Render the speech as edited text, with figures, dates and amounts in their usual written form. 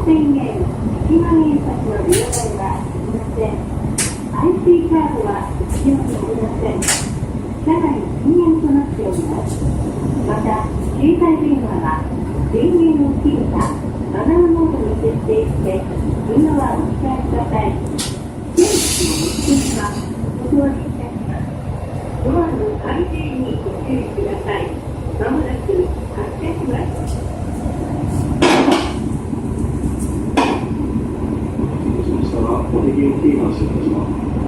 1000円、1万円札の両替はありません。IC カードは必要にありません。車内禁煙となっております。また、携帯電話は電源を切るかマナーモードに設定して今はお使いください。電気の目的はお断りいたします。ドアの開閉にご注意ください。まもなく発車します。お手元をキーマンしてください。